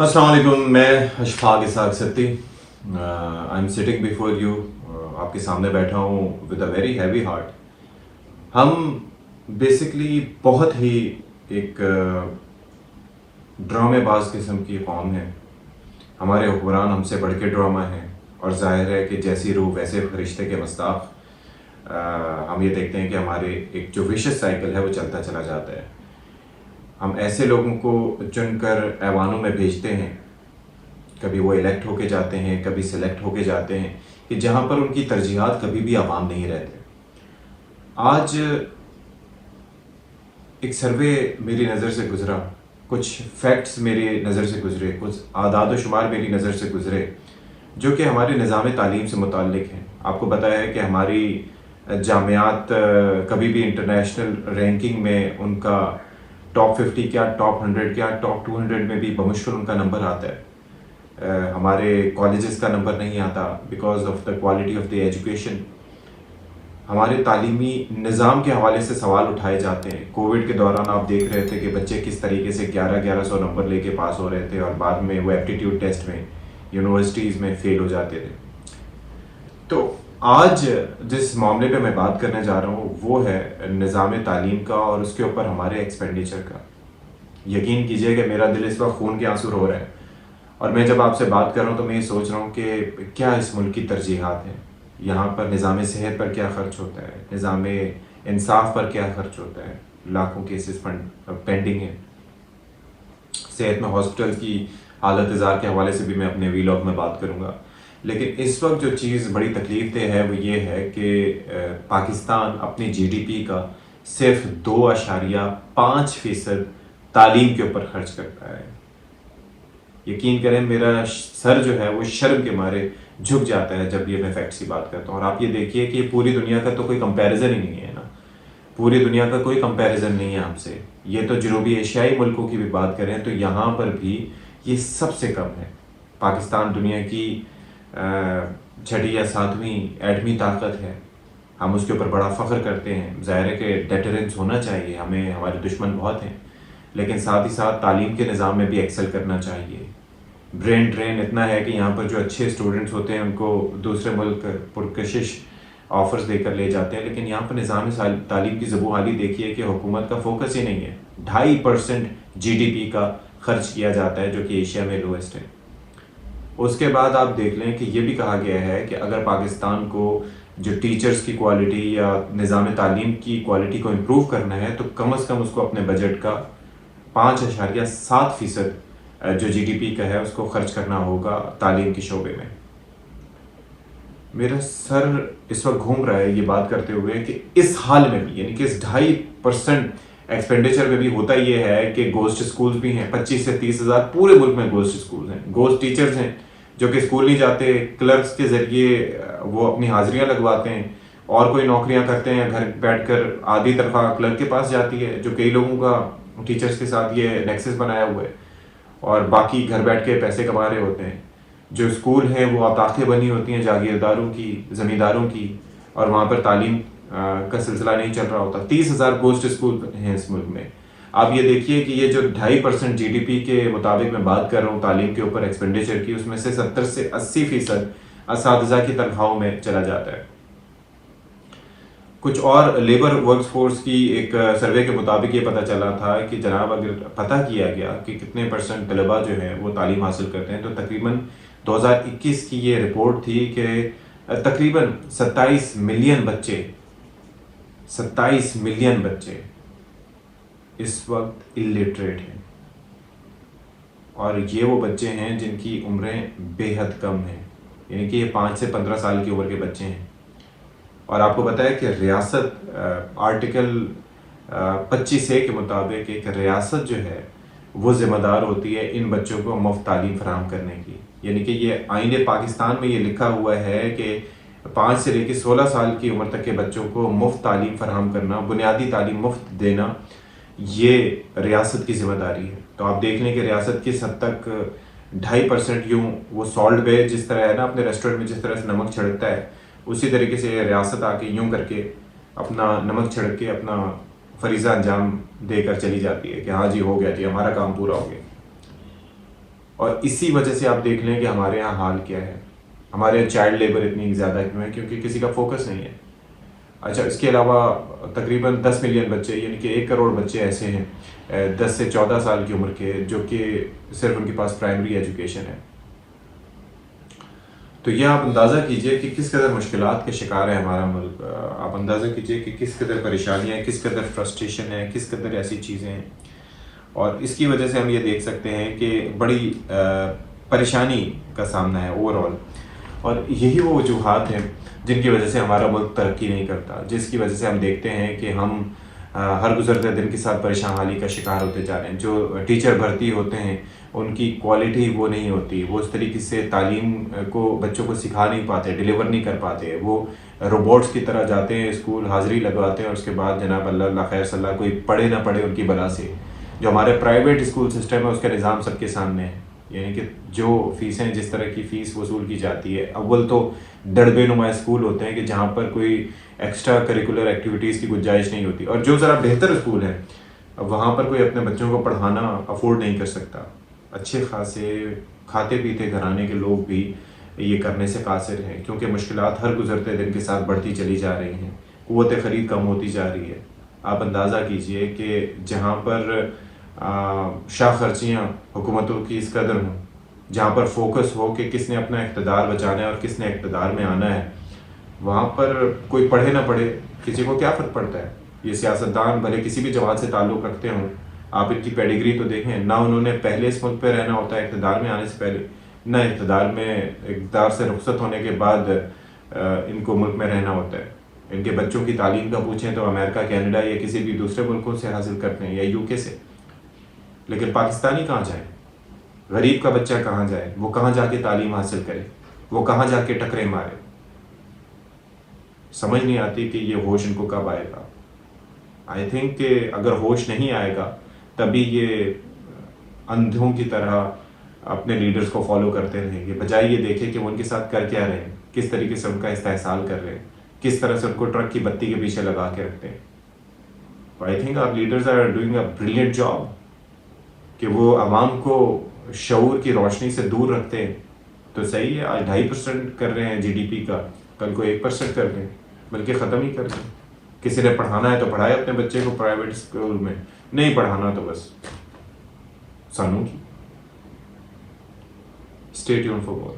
अस्सलाम वालेकुम। मैं Ashfaq Ishaq Satti, I am sitting before you, आपके सामने बैठा हूँ with a very heavy heart. हम बेसिकली बहुत ही एक ड्रामेबाज किस्म की कौम है। हमारे हुक्मरान हमसे बढ़ के ड्रामा हैं, और जाहिर है कि जैसी रूह वैसे फरिश्ते के मस्ताक। हम ये देखते हैं कि हमारे एक जो विशेष साइकिल है वो चलता चला जाता है। हम ऐसे लोगों को चुनकर ऐवानों में भेजते हैं, कभी वो इलेक्ट होके जाते हैं, कभी सिलेक्ट होके जाते हैं, कि जहाँ पर उनकी तरजीहात कभी भी आवाम नहीं रहते। आज एक सर्वे मेरी नज़र से गुजरा, कुछ फैक्ट्स मेरी नज़र से गुजरे, कुछ आदाद व शुमार मेरी नज़र से गुजरे, जो कि हमारे निज़ाम तालीम से मुताल्लिक हैं। आपको पता है कि हमारी जामियात कभी भी इंटरनेशनल रैंकिंग में उनका टॉप 50 क्या, टॉप 100 क्या, टॉप 200 में भी बमुश्किल उनका नंबर आता है। हमारे कॉलेजेस का नंबर नहीं आता because of the quality of the education. हमारे तालीमी निज़ाम के हवाले से सवाल उठाए जाते हैं। कोविड के दौरान आप देख रहे थे कि बच्चे किस तरीके से 1100 नंबर लेके पास हो रहे थे, और बाद में वो एप्टीट्यूड टेस्ट में यूनिवर्सिटीज़ में फेल हो जाते थे। तो आज जिस मामले पे मैं बात करने जा रहा हूँ वो है निज़ाम तालीम का, और उसके ऊपर हमारे एक्सपेंडिचर का। यकीन कीजिए कि मेरा दिल इस वक्त खून के आंसू रो रहा है, और मैं जब आपसे बात कर रहा हूँ तो मैं ये सोच रहा हूँ कि क्या इस मुल्क की तरजीहात हैं। यहाँ पर निज़ाम सेहत पर क्या ख़र्च होता है, निज़ाम इंसाफ पर क्या ख़र्च होता है। लाखों केसेस पेंडिंग हैं। सेहत में हॉस्पिटल की हालत इज़ार के हवाले से भी मैं अपने वीलॉग में बात करूँगा। लेकिन इस वक्त जो चीज़ बड़ी तकलीफ दे है वो ये है कि पाकिस्तान अपनी जीडीपी का सिर्फ 2.5% तालीम के ऊपर खर्च करता है। यकीन करें, मेरा सर जो है वो शर्म के मारे झुक जाता है जब ये मैं फैक्ट्स की बात करता हूँ। और आप ये देखिए कि पूरी दुनिया का तो कोई कंपैरिजन ही नहीं है ना, पूरी दुनिया का कोई कंपैरिजन नहीं है हमसे। ये तो जनूबी एशियाई मुल्कों की भी बात करें तो यहाँ पर भी ये सबसे कम है। पाकिस्तान दुनिया की 6ठी या 7वीं एटमी ताकत है। हम उसके ऊपर बड़ा फ़ख्र करते हैं। ज़ाहिर है कि डेटरेंस होना चाहिए, हमें हमारे दुश्मन बहुत हैं, लेकिन साथ ही साथ तालीम के निज़ाम में भी एक्सेल करना चाहिए। ब्रेन ड्रेन इतना है कि यहाँ पर जो अच्छे स्टूडेंट्स होते हैं उनको दूसरे मुल्क पुरकशिश ऑफर्स देकर ले जाते हैं, लेकिन यहाँ पर निज़ाम तालीम की ज़बूहाली देखिए कि हुकूमत का फोकस ही नहीं है। 2.5% GDP का खर्च किया जाता है, जो कि एशिया में लोएस्ट है। उसके बाद आप देख लें कि ये भी कहा गया है कि अगर पाकिस्तान को जो टीचर्स की क्वालिटी या निज़ाम तालीम की क्वालिटी को इम्प्रूव करना है तो कम से कम उसको अपने बजट का 5.7% जो GDP का है उसको खर्च करना होगा तालीम के शोबे में। मेरा सर इस वक्त घूम रहा है ये बात करते हुए कि इस हाल में भी, यानी कि इस 2.5% एक्सपेंडिचर में भी होता ये है कि गोस्ट स्कूल्स भी हैं। 25 से 30 हज़ार पूरे मुल्क में गोस्ट स्कूल्स हैं। गोस्ट टीचर्स हैं जो कि स्कूल नहीं जाते, क्लर्क्स के ज़रिए वो अपनी हाजिरियाँ लगवाते हैं, और कोई नौकरियाँ करते हैं। घर बैठकर आधी तनख्वाह क्लर्क के पास जाती है, जो कई लोगों का टीचर्स के साथ ये नेक्सस बनाया हुआ है, और बाकी घर बैठ के पैसे कमा रहे होते हैं। जो स्कूल हैं वो अताक़ें बनी होती हैं जागीरदारों की, ज़मींदारों की, और वहाँ पर तालीम का सिलसिला नहीं चल रहा होता। 30,000 गोस्ट स्कूल हैं इस मुल्क में। आप ये देखिए कि ये जो 2.5% GDP के मुताबिक मैं बात कर रहा हूँ तालीम के ऊपर एक्सपेंडिचर की, उसमें से 70 से 80% असातिज़ा की तनख्वाहों में चला जाता है। कुछ और लेबर वर्क फोर्स की एक सर्वे के मुताबिक ये पता चला था कि जनाब अगर पता किया गया कि कितने परसेंट तलबा जो है वो तालीम हासिल करते हैं, तो तकरीबन 2021 की ये रिपोर्ट थी कि तकरीबन 27 मिलियन बच्चे इस वक्त इलिटरेट हैं, और ये वो बच्चे हैं जिनकी उम्रें बेहद कम हैं, यानी कि ये 5 से 15 साल की उम्र के बच्चे हैं। और आपको पता है कि रियासत आर्टिकल 25A के मुताबिक एक रियासत जो है वो ज़िम्मेदार होती है इन बच्चों को मुफ्त तालीम फराहम करने की। यानी कि ये आईने पाकिस्तान में ये लिखा हुआ है कि 5 से लेकर 16 साल की उम्र तक के बच्चों को मुफ्त तालीम फराहम करना, बुनियादी तालीम मुफ्त देना, ये रियासत की ज़िम्मेदारी है। तो आप देख लें कि रियासत किस हद तक 2.5% यूँ वो सॉल्ट पे जिस तरह है ना अपने रेस्टोरेंट में जिस तरह से नमक छिड़कता है, उसी तरीके से रियासत आके यूँ करके अपना नमक छिड़क के अपना फरीज़ा अंजाम देकर चली जाती है कि हाँ जी हो गया जी, हमारा काम पूरा हो गया। اور اسی وجہ سے آپ دیکھ لیں کہ ہمارے یہاں حال کیا ہے، ہمارے یہاں چائلڈ لیبر اتنی زیادہ کیوں ہے؟ کیونکہ کسی کا فوکس نہیں ہے۔ اچھا، اس کے علاوہ تقریباً 10 ملین بچے، یعنی کہ 1 کروڑ بچے ایسے ہیں 10 سے 14 سال کی عمر کے، جو کہ صرف ان کے پاس پرائمری ایجوکیشن ہے۔ تو یہ آپ اندازہ کیجئے کہ کس قدر مشکلات کا شکار ہے ہمارا ملک، آپ اندازہ کیجئے کہ کس قدر پریشانیاں ہیں، کس قدر فرسٹریشن ہے، کس قدر ایسی چیزیں ہیں۔ اور اس کی وجہ سے ہم یہ دیکھ سکتے ہیں کہ بڑی پریشانی کا سامنا ہے اوور آل، اور یہی وہ وجوہات ہیں جن کی وجہ سے ہمارا ملک ترقی نہیں کرتا، جس کی وجہ سے ہم دیکھتے ہیں کہ ہم ہر گزرتے دن کے ساتھ پریشان حالی کا شکار ہوتے جا رہے ہیں۔ جو ٹیچر بھرتی ہوتے ہیں ان کی کوالٹی وہ نہیں ہوتی، وہ اس طریقے سے تعلیم کو بچوں کو سکھا نہیں پاتے، ڈیلیور نہیں کر پاتے، وہ روبوٹس کی طرح جاتے ہیں اسکول، حاضری لگواتے ہیں، اور اس کے بعد جناب اللہ خیر صلی اللہ، کوئی پڑھے نہ پڑھے ان کی بلا سے۔ جو ہمارے پرائیویٹ اسکول سسٹم ہے اس کا نظام سب کے سامنے ہے، یعنی کہ جو فیسیں جس طرح کی فیس وصول کی جاتی ہے، اول تو ڈڑبے نما اسکول ہوتے ہیں کہ جہاں پر کوئی ایکسٹرا کریکولر ایکٹیویٹیز کی گنجائش نہیں ہوتی، اور جو ذرا بہتر اسکول ہیں وہاں پر کوئی اپنے بچوں کو پڑھانا افورڈ نہیں کر سکتا۔ اچھے خاصے کھاتے پیتے گھرانے کے لوگ بھی یہ کرنے سے قاصر ہیں، کیونکہ مشکلات ہر گزرتے دن کے ساتھ بڑھتی چلی جا رہی ہیں، قوت خرید کم ہوتی جا رہی ہے۔ آپ اندازہ کیجئے کہ جہاں پر شاہ خرچیاں حکومتوں کی اس قدر ہوں، جہاں پر فوکس ہو کہ کس نے اپنا اقتدار بچانا ہے اور کس نے اقتدار میں آنا ہے، وہاں پر کوئی پڑھے نہ پڑھے کسی کو کیا فرق پڑتا ہے؟ یہ سیاستدان بھلے کسی بھی جماعت سے تعلق رکھتے ہوں، آپ ان کی پیڈیگری تو دیکھیں، نہ انہوں نے پہلے اس ملک پہ رہنا ہوتا ہے اقتدار میں آنے سے پہلے، نہ اقتدار سے رخصت ہونے کے بعد ان کو ملک میں رہنا ہوتا ہے۔ ان کے بچوں کی تعلیم کا پوچھیں تو امریکہ، کینیڈا یا کسی بھی دوسرے ملکوں سے حاصل کرتے ہیں، یا یو کے سے، لیکن پاکستانی کہاں جائے؟ غریب کا بچہ کہاں جائے؟ وہ کہاں جا کے تعلیم حاصل کرے؟ وہ کہاں جا کے ٹکرے مارے؟ سمجھ نہیں آتی کہ یہ ہوش ان کو کب آئے گا۔ آئی تھنک کہ اگر ہوش نہیں آئے گا تبھی یہ اندھوں کی طرح اپنے لیڈرز کو فالو کرتے رہیں گے، بجائے یہ دیکھیں کہ وہ ان کے ساتھ کر کیا رہے ہیں، کس طریقے سے ان کا استحصال کر رہے ہیں، کس طرح سے ان کو ٹرک کی بتی کے پیچھے لگا کے رکھتے ہیں۔ I think our leaders are doing a brilliant job کہ وہ عوام کو شعور کی روشنی سے دور رکھتے ہیں۔ تو صحیح ہے، آج 2.5% کر رہے ہیں جی ڈی پی کا، کل کو 1% کر دیں، بلکہ ختم ہی کر دیں۔ کسی نے پڑھانا ہے تو پڑھائے اپنے بچے کو پرائیویٹ اسکول میں، نہیں پڑھانا تو بس سانوں کی۔ Stay tune for more.